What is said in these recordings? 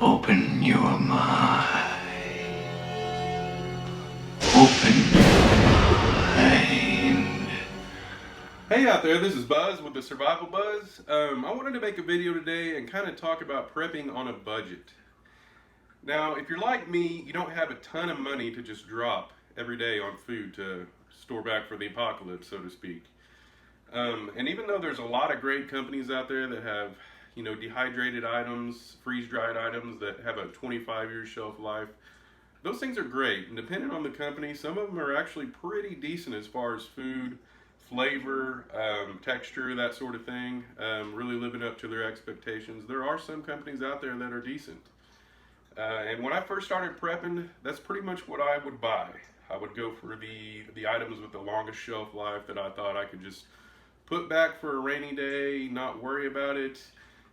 Open your mind. Open your mind. Hey out there, this is Buzz with TheSurvivalBuzz. I wanted to make a video today and kind of talk about prepping on a budget. Now, if you're like me, you don't have a ton of money to just drop every day on food to store back for the apocalypse, so to speak. And even though there's a lot of great companies out there that have, dehydrated items, freeze-dried items that have a 25-year shelf life, those things are great. And depending on the company, some of them are actually pretty decent as far as food, flavor, texture, that sort of thing, really living up to their expectations. There are some companies out there that are decent. And when I first started prepping, that's pretty much what I would buy. I would go for the items with the longest shelf life that I thought I could just put back for a rainy day, not worry about it,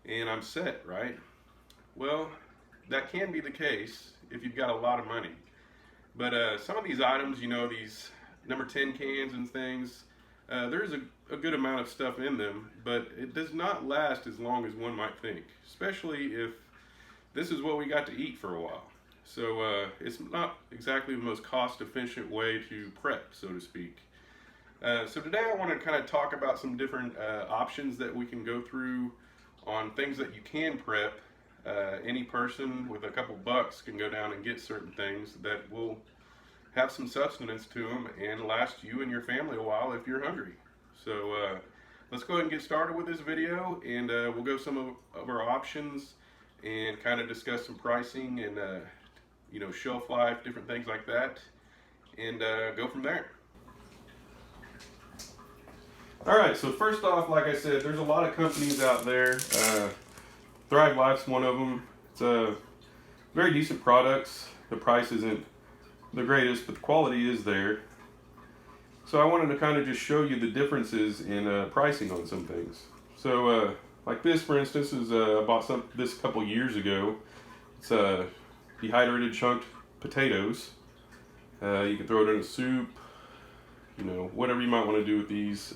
and I'm set, right? Well, that can be the case if you've got a lot of money. But some of these items, these number 10 cans and things, there's a good amount of stuff in them, but it does not last as long as one might think, especially if this is what we got to eat for a while. So it's not exactly the most cost-efficient way to prep, so to speak. So today I want to kind of talk about some different options that we can go through on things that you can prep. Any person with a couple bucks can go down and get certain things that will have some substance to them and last you and your family a while if you're hungry. So let's go ahead and get started with this video, and we'll go some of our options and kind of discuss some pricing and shelf life, different things like that, and go from there. Alright, so first off, like I said, there's a lot of companies out there. Thrive Life's one of them. It's very decent products. The price isn't the greatest, but the quality is there. So I wanted to kind of just show you the differences in pricing on some things. So like this, for instance, is I bought this a couple years ago. It's dehydrated chunked potatoes. You can throw it in a soup, whatever you might want to do with these.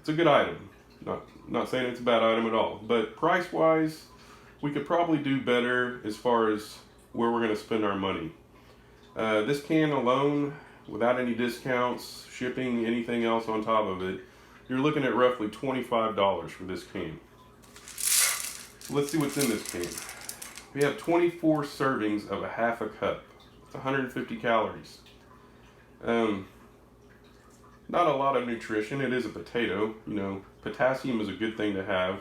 It's a good item. Not saying it's a bad item at all, but price wise, we could probably do better as far as where we're going to spend our money. This can alone, without any discounts, shipping, anything else on top of it, you're looking at roughly $25 for this can. Let's see what's in this can. We have 24 servings of a half a cup. It's 150 calories. Not a lot of nutrition. It is a potato. Potassium is a good thing to have.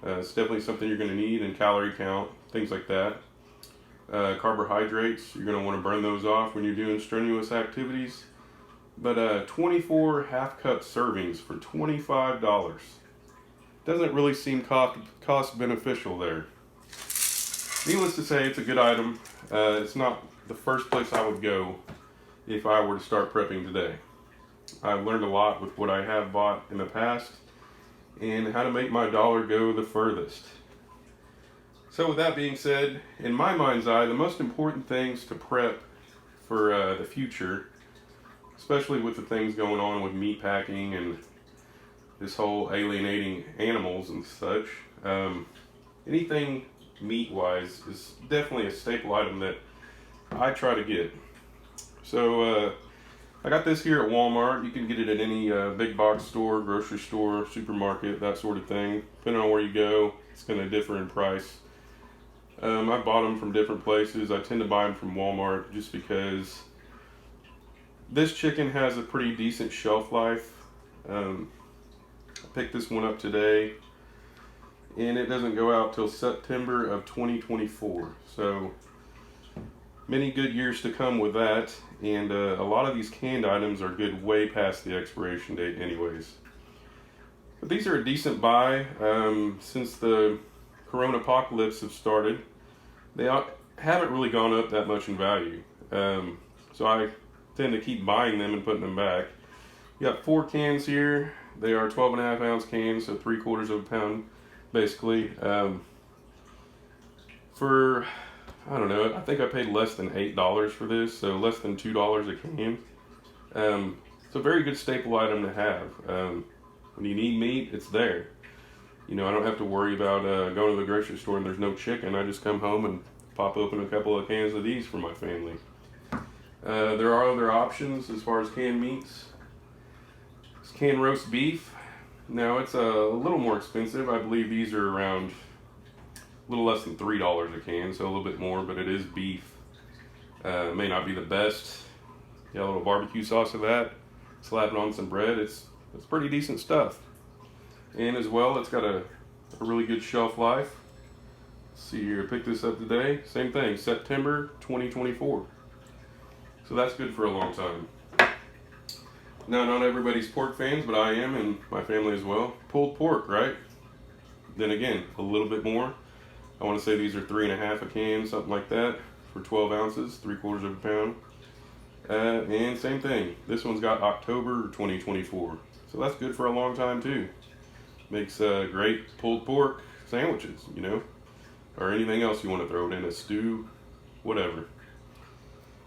It's definitely something you're going to need in calorie count, things like that. Carbohydrates, you're going to want to burn those off when you're doing strenuous activities. But 24 half cup servings for $25 doesn't really seem cost beneficial there. Needless to say, it's a good item. It's not the first place I would go if I were to start prepping today. I've learned a lot with what I have bought in the past and how to make my dollar go the furthest. So with that being said, in my mind's eye, the most important things to prep for the future, especially with the things going on with meat packing and this whole alienating animals and such, anything meat-wise is definitely a staple item that I try to get. So I got this here at Walmart. You can get it at any big box store, grocery store, supermarket, that sort of thing. Depending on where you go, it's going to differ in price. I bought them from different places. I tend to buy them from Walmart just because this chicken has a pretty decent shelf life. I picked this one up today, and it doesn't go out till September of 2024. So many good years to come with that, and a lot of these canned items are good way past the expiration date anyways. But these are a decent buy. Since the Corona apocalypse have started, they haven't really gone up that much in value. So I tend to keep buying them and putting them back. You got 4 cans here. They are 12.5 ounce cans, so 3/4 of a pound basically. For, I don't know, I think I paid less than $8 for this, so less than $2 a can. It's a very good staple item to have. When you need meat, it's there. You know, I don't have to worry about going to the grocery store and there's no chicken. I just come home and pop open a couple of cans of these for my family. There are other options as far as canned meats. It's canned roast beef. Now it's a little more expensive. I believe these are around a little less than $3 a can, so a little bit more, but it is beef. It may not be the best. Got a little barbecue sauce of that. Slap it on some bread. It's pretty decent stuff. And as well, it's got a really good shelf life. Let's see here, I picked this up today. Same thing, September 2024. So that's good for a long time. Now, not everybody's pork fans, but I am, and my family as well. Pulled pork, right? Then again, a little bit more. I want to say these are 3.5 a can, something like that, for 12 ounces, 3/4 of a pound. And same thing, this one's got October 2024. So that's good for a long time too. Makes great pulled pork sandwiches, you know, or anything else you want to throw it in, a stew, whatever.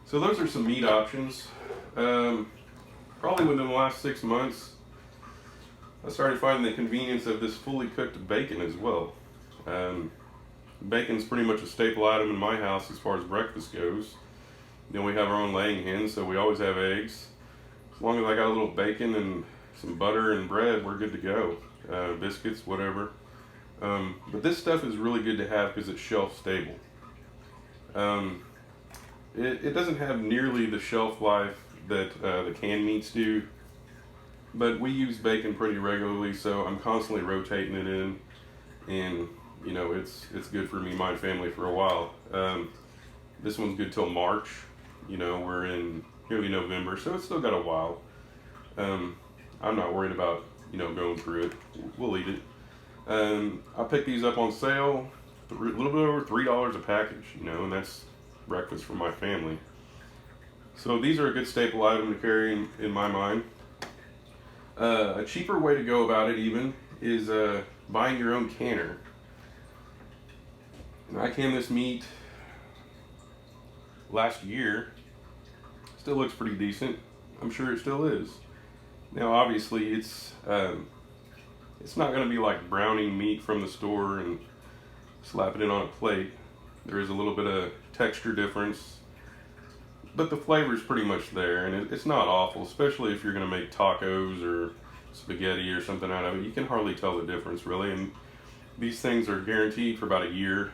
So those are some meat options. Probably within the last 6 months, I started finding the convenience of this fully cooked bacon as well. Bacon's pretty much a staple item in my house as far as breakfast goes. You know, we have our own laying hens, so we always have eggs. As long as I got a little bacon and some butter and bread, we're good to go. Biscuits, whatever. But this stuff is really good to have because it's shelf stable. It doesn't have nearly the shelf life that the canned meats do, but we use bacon pretty regularly, so I'm constantly rotating it in, and you know, it's good for me and my family for a while. This one's good till March. You know, we're in nearly November, so it's still got a while. I'm not worried about, you know, going through it. We'll eat it. I picked these up on sale, a little bit over $3 a package, you know, and that's breakfast for my family. So these are a good staple item to carry in my mind. A cheaper way to go about it even is buying your own canner. And I canned this meat last year. Still looks pretty decent. I'm sure it still is. Now obviously it's not going to be like browning meat from the store and slap it in on a plate. There is a little bit of texture difference, but the flavor is pretty much there, and it's not awful, especially if you're going to make tacos or spaghetti or something out of it. You can hardly tell the difference really, and these things are guaranteed for about a year.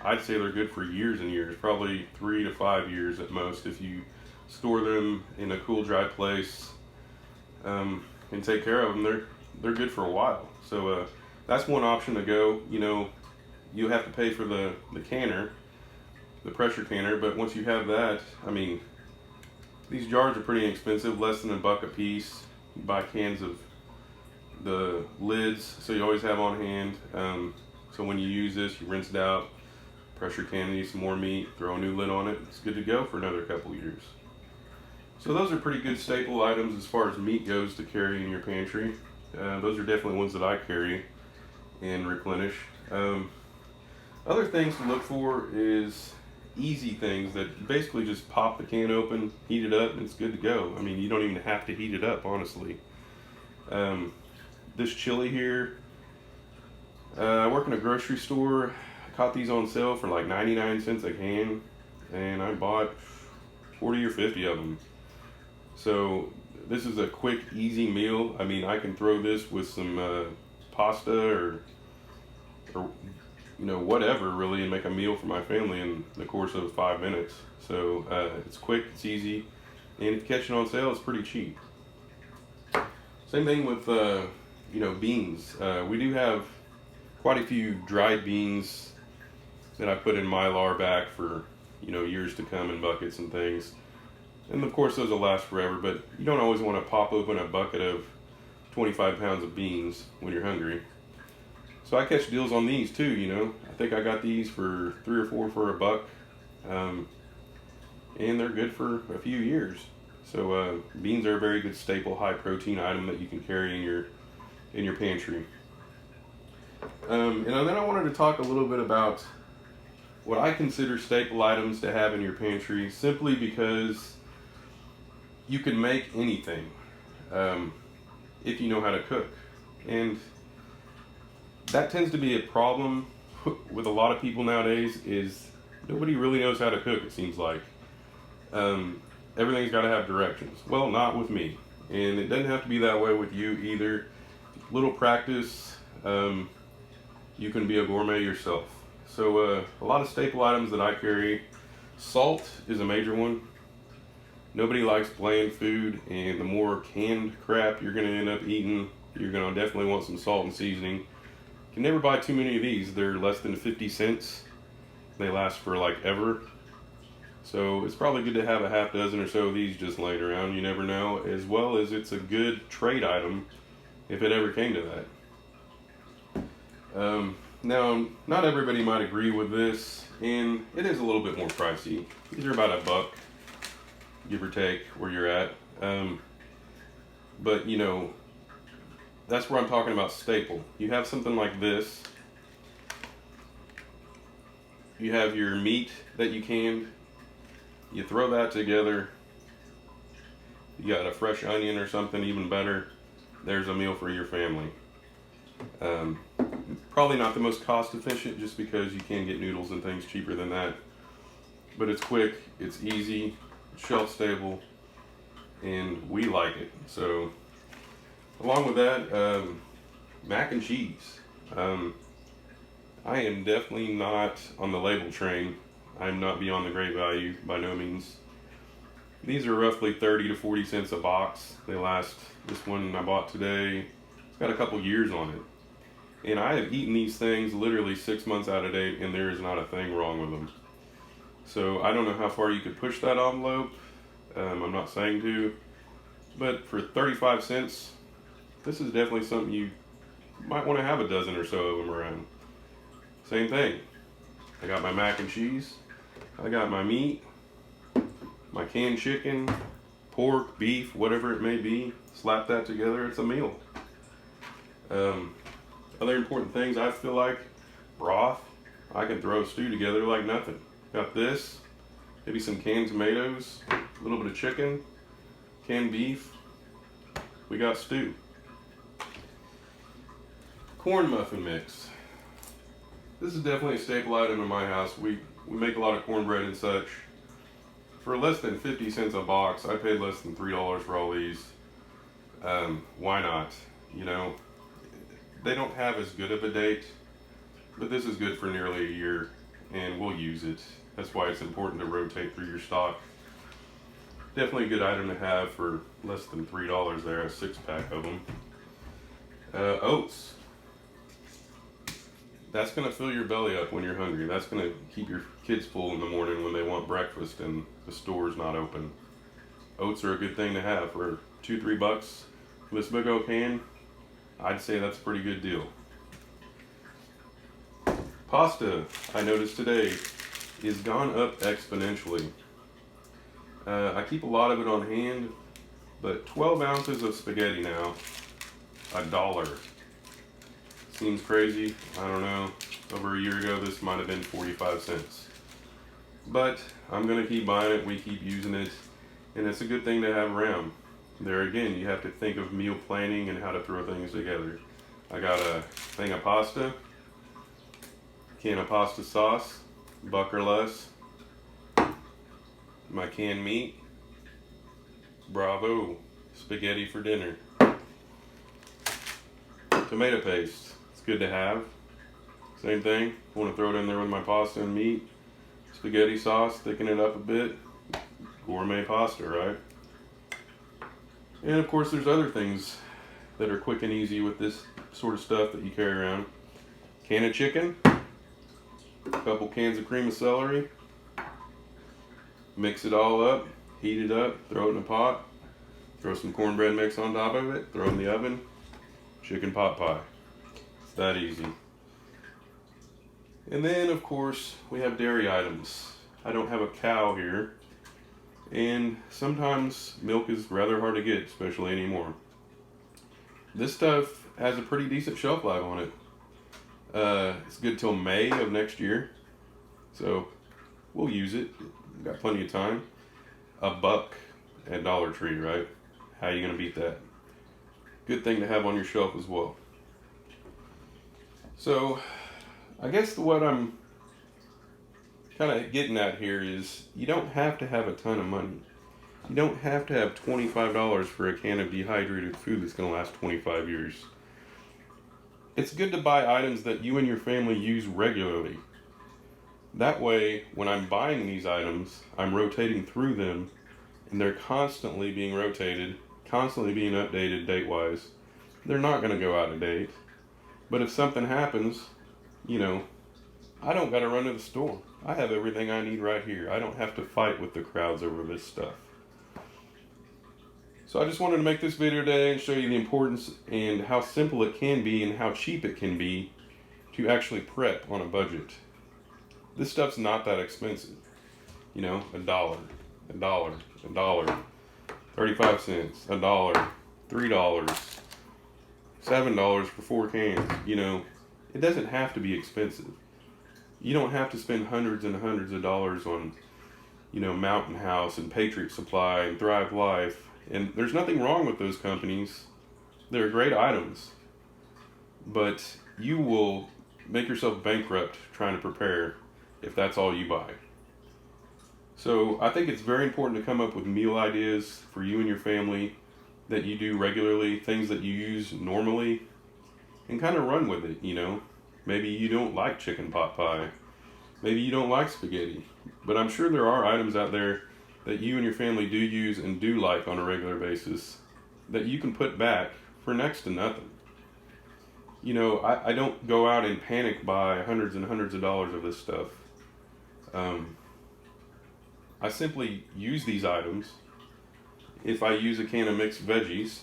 I'd say they're good for years and years, probably 3 to 5 years at most if you store them in a cool, dry place and take care of them. They're good for a while. So that's one option to go. You know, you have to pay for the canner, the pressure canner, but once you have that, I mean, these jars are pretty inexpensive, less than $1 a piece. You buy cans of the lids, so you always have on hand. So when you use this, you rinse it out, pressure can, need some more meat, throw a new lid on it. It's good to go for another couple years. So those are pretty good staple items as far as meat goes to carry in your pantry. Those are definitely ones that I carry and replenish. Other things to look for is easy things that basically just pop the can open, heat it up, and it's good to go. I mean, you don't even have to heat it up, honestly. This chili here, I work in a grocery store. I caught these on sale for like 99 cents a can, and I bought 40 or 50 of them. So this is a quick, easy meal. I mean, I can throw this with some pasta or you know, whatever really, and make a meal for my family in the course of 5 minutes. So it's quick, it's easy, and if you catch it on sale, it's pretty cheap. Same thing with you know, beans. We do have quite a few dried beans that I put in Mylar back for, you know, years to come in buckets and things. And of course those will last forever, but you don't always want to pop open a bucket of 25 pounds of beans when you're hungry. So I catch deals on these too, you know. I think I got these for 3 or 4 for $1. And they're good for a few years. So beans are a very good staple, high protein item that you can carry in your pantry. And then I wanted to talk a little bit about what I consider staple items to have in your pantry, simply because you can make anything if you know how to cook. And that tends to be a problem with a lot of people nowadays, is nobody really knows how to cook, it seems like. Everything's got to have directions. Well, not with me. And it doesn't have to be that way with you either. Little practice, you can be a gourmet yourself. So a lot of staple items that I carry. Salt is a major one. Nobody likes bland food, and the more canned crap you're going to end up eating, you're going to definitely want some salt and seasoning. You can never buy too many of these. They're less than 50 cents. They last for like ever. So it's probably good to have a half dozen or so of these just laying around. You never know. As well as it's a good trade item if it ever came to that. Now, not everybody might agree with this, and it is a little bit more pricey. These are about $1, give or take, where you're at. But, you know, that's where I'm talking about staple. You have something like this. You have your meat that you canned. You throw that together. You got a fresh onion or something, even better. There's a meal for your family. Probably not the most cost efficient, just because you can get noodles and things cheaper than that. But it's quick, it's easy, shelf stable, and we like it. So, along with that, mac and cheese. I am definitely not on the label train. I'm not beyond the great value, by no means. These are roughly 30 to 40 cents a box. They last, this one I bought today, it's got a couple years on it. And I have eaten these things literally 6 months out of date, and there is not a thing wrong with them. So I don't know how far you could push that envelope. I'm not saying to, but for 35 cents, this is definitely something you might want to have a dozen or so of them around. Same thing. I got my mac and cheese. I got my meat, my canned chicken, pork, beef, whatever it may be. Slap that together, it's a meal. Other important things, I feel like broth. I can throw a stew together like nothing. Got this, maybe some canned tomatoes, a little bit of chicken, canned beef. We got stew. Corn muffin mix. This is definitely a staple item in my house. We make a lot of cornbread and such. For less than 50 cents a box, I paid less than $3 for all these. Why not? You know, they don't have as good of a date, but this is good for nearly a year, and we'll use it. That's why it's important to rotate through your stock. Definitely a good item to have for less than $3 there, a 6-pack of them. Oats. That's going to fill your belly up when you're hungry. That's going to keep your kids full in the morning when they want breakfast and the store's not open. Oats are a good thing to have for $2-3 for this big old can. I'd say that's a pretty good deal. Pasta, I noticed today, is gone up exponentially. I keep a lot of it on hand, but 12 ounces of spaghetti now, $1. Seems crazy, I don't know. Over a year ago, this might have been 45 cents. But I'm gonna keep buying it, we keep using it, and it's a good thing to have around. There again, you have to think of meal planning and how to throw things together. I got a thing of pasta, can of pasta sauce, $1 or less. My canned meat, bravo, spaghetti for dinner. Tomato paste, it's good to have. Same thing, want to throw it in there with my pasta and meat. Spaghetti sauce, thicken it up a bit. Gourmet pasta, right? And of course there's other things that are quick and easy with this sort of stuff that you carry around. Can of chicken, a couple cans of cream of celery, mix it all up, heat it up, throw it in a pot, throw some cornbread mix on top of it, throw it in the oven, chicken pot pie. It's that easy. And then of course we have dairy items. I don't have a cow here, and sometimes milk is rather hard to get, especially anymore. This stuff has a pretty decent shelf life on it. It's good till May of next year, so we'll use it. We've got plenty of time. $1 at Dollar Tree, right? How are you gonna beat that? Good thing to have on your shelf as well. So I guess what I'm kind of getting at here is you don't have to have a ton of money. You don't have to have $25 for a can of dehydrated food that's going to last 25 years. It's good to buy items that you and your family use regularly. That way, when I'm buying these items, I'm rotating through them, and they're constantly being rotated, constantly being updated date-wise. They're not going to go out of date. But if something happens, I don't got to run to the store. I have everything I need right here. I don't have to fight with the crowds over this stuff. So I just wanted to make this video today and show you the importance and how simple it can be and how cheap it can be to actually prep on a budget. This stuff's not that expensive. $1, $1, 35 cents, $1, $3, $7 for 4 cans. It doesn't have to be expensive. You don't have to spend hundreds and hundreds of dollars on, Mountain House and Patriot Supply and Thrive Life. And there's nothing wrong with those companies. They're great items. But you will make yourself bankrupt trying to prepare if that's all you buy. So I think it's very important to come up with meal ideas for you and your family that you do regularly, things that you use normally, and kind of run with it, Maybe you don't like chicken pot pie. Maybe you don't like spaghetti. But I'm sure there are items out there that you and your family do use and do like on a regular basis that you can put back for next to nothing. I don't go out and panic buy hundreds and hundreds of dollars of this stuff. I simply use these items. If I use a can of mixed veggies,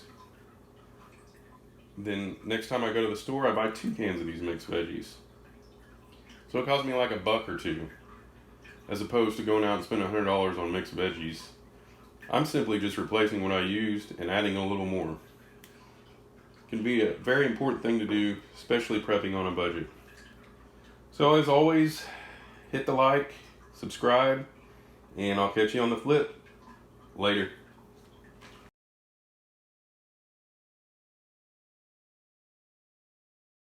then next time I go to the store, I buy 2 cans of these mixed veggies. So it costs me like $1 or $2, as opposed to going out and spending $100 on mixed veggies. I'm simply just replacing what I used and adding a little more. It can be a very important thing to do, especially prepping on a budget. So as always, hit the like, subscribe, and I'll catch you on the flip. Later.